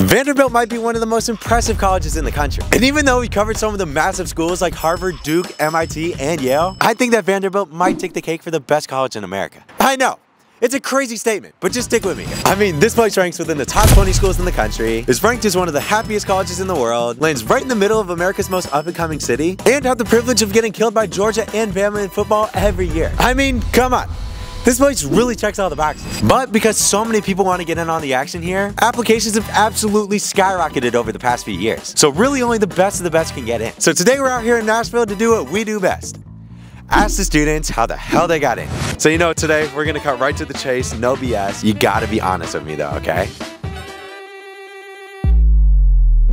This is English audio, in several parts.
Vanderbilt might be one of the most impressive colleges in the country. And even though we covered some of the massive schools like Harvard, Duke, MIT, and Yale, I think that Vanderbilt might take the cake for the best college in America. I know. It's a crazy statement, but just stick with me. I mean, this place ranks within the top 20 schools in the country, is ranked as one of the happiest colleges in the world, lands right in the middle of America's most up-and-coming city, and have the privilege of getting killed by Georgia and Bama in football every year. I mean, come on. This place really checks all the boxes. But because so many people want to get in on the action here, applications have absolutely skyrocketed over the past few years. So really only the best of the best can get in. So today we're out here in Nashville to do what we do best. Ask the students how the hell they got in. So you know, today we're gonna cut right to the chase, no BS. You gotta be honest with me though, okay?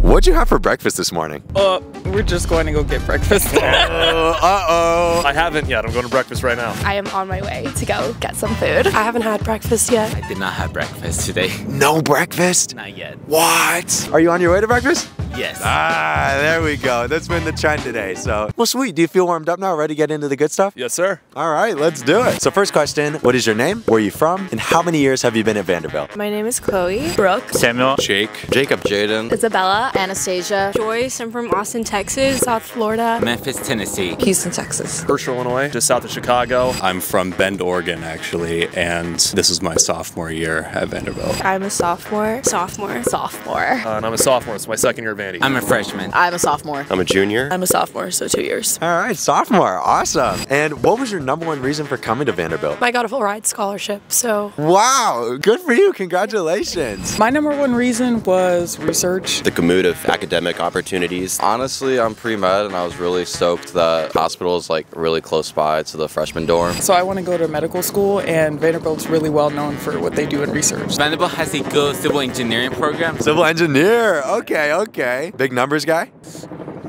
What'd you have for breakfast this morning? We're just going to go get breakfast. Uh-oh. I haven't yet. I'm going to breakfast right now. I am on my way to go get some food. I haven't had breakfast yet. I did not have breakfast today. No breakfast? Not yet. What? Are you on your way to breakfast? Yes. Ah, there we go. That's been the trend today. So, well, sweet. Do you feel warmed up now? Ready to get into the good stuff? Yes, sir. All right, let's do it. So first question, what is your name? Where are you from? And how many years have you been at Vanderbilt? My name is Chloe. Brooke. Samuel. Jake. Jacob. Jaden. Isabella. Anastasia. Joyce. I'm from Austin, Texas. South Florida. Memphis, Tennessee. Houston, Texas. Hershey, Illinois, just south of Chicago. I'm from Bend, Oregon, actually, and this is my sophomore year at Vanderbilt. I'm a sophomore. Sophomore. And I'm a sophomore. It's my second year at Vandy. I'm a freshman. I'm a sophomore. I'm a junior. I'm a sophomore, so 2 years. All right, sophomore. Awesome. And what was your #1 reason for coming to Vanderbilt? I got a full ride scholarship, so. Wow, good for you. Congratulations. My #1 reason was research. The gamut of academic opportunities. Honestly, I'm pre-med and I was really stoked that hospital is like really close by to the freshman dorm. So I want to go to medical school, and Vanderbilt's really well known for what they do in research. Vanderbilt has a good civil engineering program. Civil engineer. Okay, okay. Big numbers guy?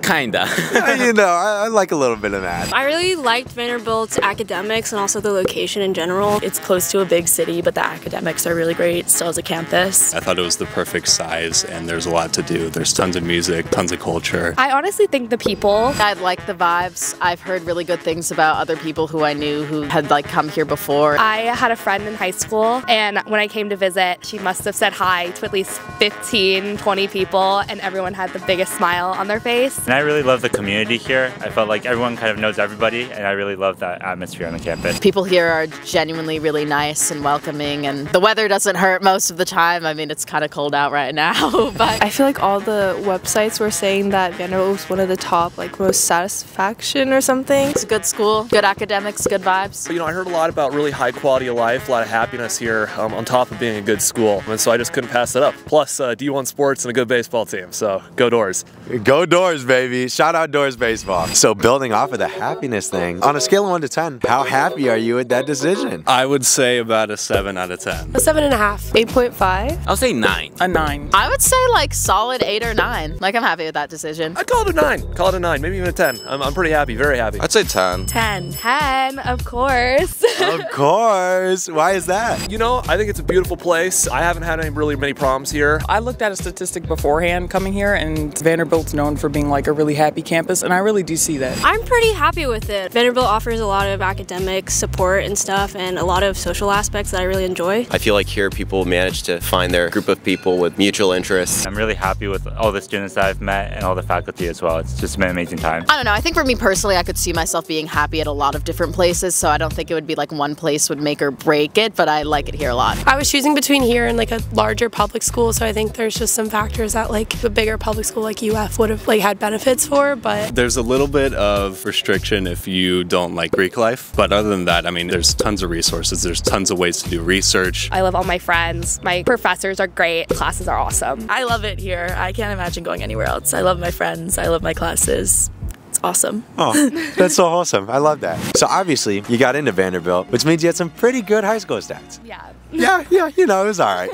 Kinda. You know, I like a little bit of that. I really liked Vanderbilt's academics and also the location in general. It's close to a big city, but the academics are really great. Still as a campus. I thought it was the perfect size, and there's a lot to do. There's tons of music, tons of culture. I honestly think the people. I like the vibes. I've heard really good things about other people who I knew who had like come here before. I had a friend in high school, and when I came to visit, she must have said hi to at least 15, 20 people, and everyone had the biggest smile on their face. And I really love the community here. I felt like everyone kind of knows everybody, and I really love that atmosphere on the campus. People here are genuinely really nice and welcoming, and the weather doesn't hurt most of the time. I mean, it's kind of cold out right now, but I feel like all the websites were saying that Vanderbilt was one of the top, like, most satisfaction or something. it's a good school, good academics, good vibes. You know, I heard a lot about really high quality of life, a lot of happiness here on top of being a good school. And so I just couldn't pass it up. Plus, D1 sports and a good baseball team. So go Doors. Go Doors, baby. Shout out Doors baseball. So building off of the happiness thing, on a scale of 1 to 10, how happy are you with that decision? I would say about a 7 out of 10. A 7.5. 8.5. I'll say 9. A 9. I would say like solid 8 or 9. Like, I'm happy with that decision. I'd call it a 9. Call it a 9, maybe even a 10. I'm pretty happy, very happy. I'd say 10. 10. 10, of course. Of course. Why is that? You know, I think it's a beautiful place. I haven't had really many problems here. I looked at a statistic beforehand coming here, and Vanderbilt's known for being like a really happy campus, and I really do see that. I'm pretty happy with it. Vanderbilt offers a lot of academic support and stuff and a lot of social aspects that I really enjoy. I feel like here people manage to find their group of people with mutual interests. I'm really happy with all the students that I've met and all the faculty as well. It's just been an amazing time. I don't know, I think for me personally, I could see myself being happy at a lot of different places, so I don't think it would be like one place would make or break it, but I like it here a lot. I was choosing between here and like a larger public school, so I think there's just some factors that like a bigger public school like UF would have like had benefits for, but There's a little bit of restriction if you don't like Greek life, but other than that, I mean, there's tons of resources, there's tons of ways to do research. I love all my friends. My professors are great. Classes are awesome. I love it here. I can't imagine going anywhere else. I love my friends. I love my classes. It's awesome. Oh, that's so awesome. I love that. So obviously, you got into Vanderbilt, which means you had some pretty good high school stats. Yeah. Yeah, you know, it was all right.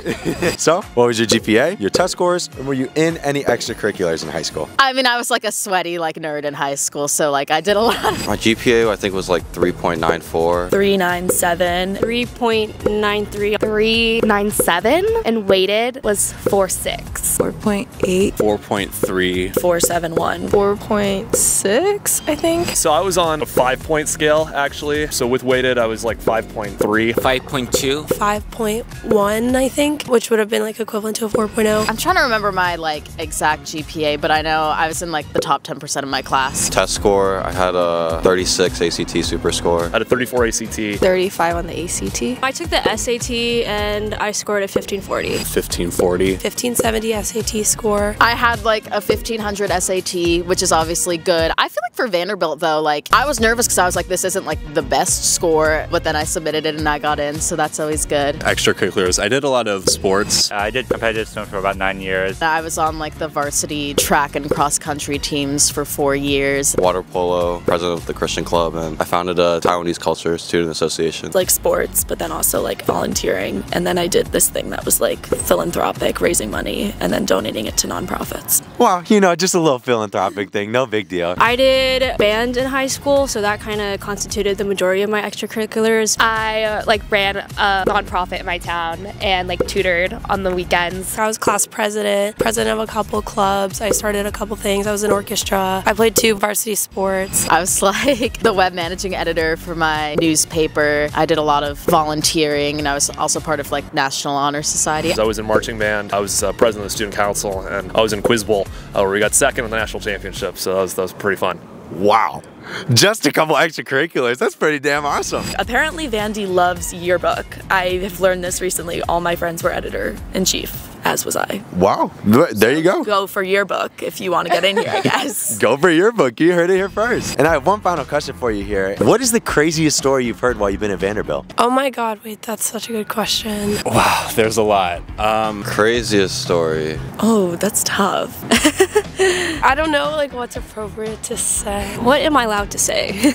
So, what was your GPA, your test scores, and were you in any extracurriculars in high school? I mean, I was like a sweaty like nerd in high school, so like I did a lot. My GPA I think was like 3.94. 397. 3.93. 397, and weighted was 4.6. 4.8. 4.3. 471. 4.6, I think. So I was on a 5-point scale, actually. So with weighted, I was like 5.3. 5.2. 5.2. 5.1, I think, which would have been like equivalent to a 4.0. I'm trying to remember my like exact GPA, but I know I was in like the top 10% of my class. Test score, I had a 36 ACT super score. I had a 34 ACT. 35 on the ACT. I took the SAT and I scored a 1540. 1540. 1570 SAT score. I had like a 1500 SAT, which is obviously good. I feel like for Vanderbilt though, like I was nervous because I was like, this isn't like the best score, but then I submitted it and I got in, so that's always good. Extracurriculars. I did a lot of sports. I did competitive swim for about 9 years. I was on like the varsity track and cross country teams for 4 years. Water polo, president of the Christian club, and I founded a Taiwanese culture student association. Like sports, but then also like volunteering. And then I did this thing that was like philanthropic, raising money, and then donating it to nonprofits. Well, you know, just a little philanthropic thing, no big deal. I did band in high school, so that kind of constituted the majority of my extracurriculars. I like ran a nonprofit in my town and like tutored on the weekends. I was class president of a couple clubs. I started a couple things. I was in orchestra. I played 2 varsity sports. I was like the web managing editor for my newspaper. I did a lot of volunteering, and I was also part of like National Honor Society. I was in marching band. I was president of the student council, and I was in quiz bowl where we got second in the national championship. So that was pretty fun. Wow. Just a couple extracurriculars. That's pretty damn awesome. Apparently Vandy loves yearbook. I have learned this recently. All my friends were editor-in-chief, as was I. Wow. There you go. Go for yearbook if you want to get in here, I guess. Go for yearbook. You heard it here first. And I have one final question for you here. What is the craziest story you've heard while you've been at Vanderbilt? Oh my God, wait, that's such a good question. Wow, there's a lot. Craziest story. Oh, that's tough. I don't know like what's appropriate to say. What am I allowed to say?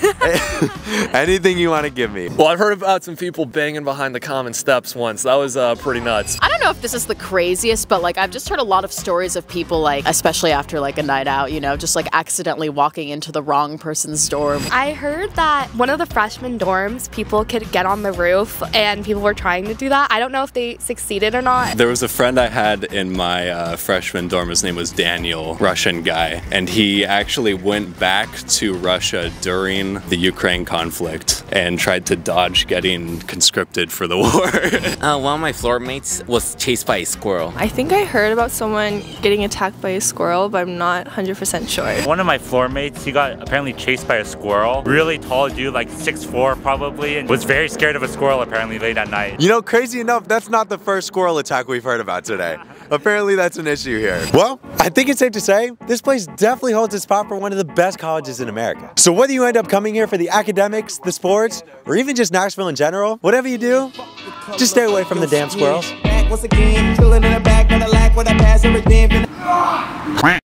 Anything you want to give me. Well, I've heard about some people banging behind the common steps once. That was pretty nuts. I don't know if this is the craziest, but like I've just heard a lot of stories of people like, especially after like a night out, you know, just like accidentally walking into the wrong person's dorm. I heard that one of the freshman dorms, people could get on the roof and people were trying to do that. I don't know if they succeeded or not. There was a friend I had in my freshman dorm. His name was Daniel, Russian guy, and he actually went back to Russia during the Ukraine conflict and tried to dodge getting conscripted for the war. One of my floor mates was chased by a squirrel. I think I heard about someone getting attacked by a squirrel, but I'm not 100% sure. One of my floor mates, he got apparently chased by a squirrel. Really tall dude, like 6'4" probably, and was very scared of a squirrel apparently late at night. You know, crazy enough, that's not the first squirrel attack we've heard about today. Apparently that's an issue here. Well, I think it's safe to say this place definitely holds its spot for one of the best colleges in America. So whether you end up coming here for the academics, the sports, or even just Nashville in general, whatever you do, just stay away from the damn squirrels. Once again, chilling in the back of the lack with a pass everything.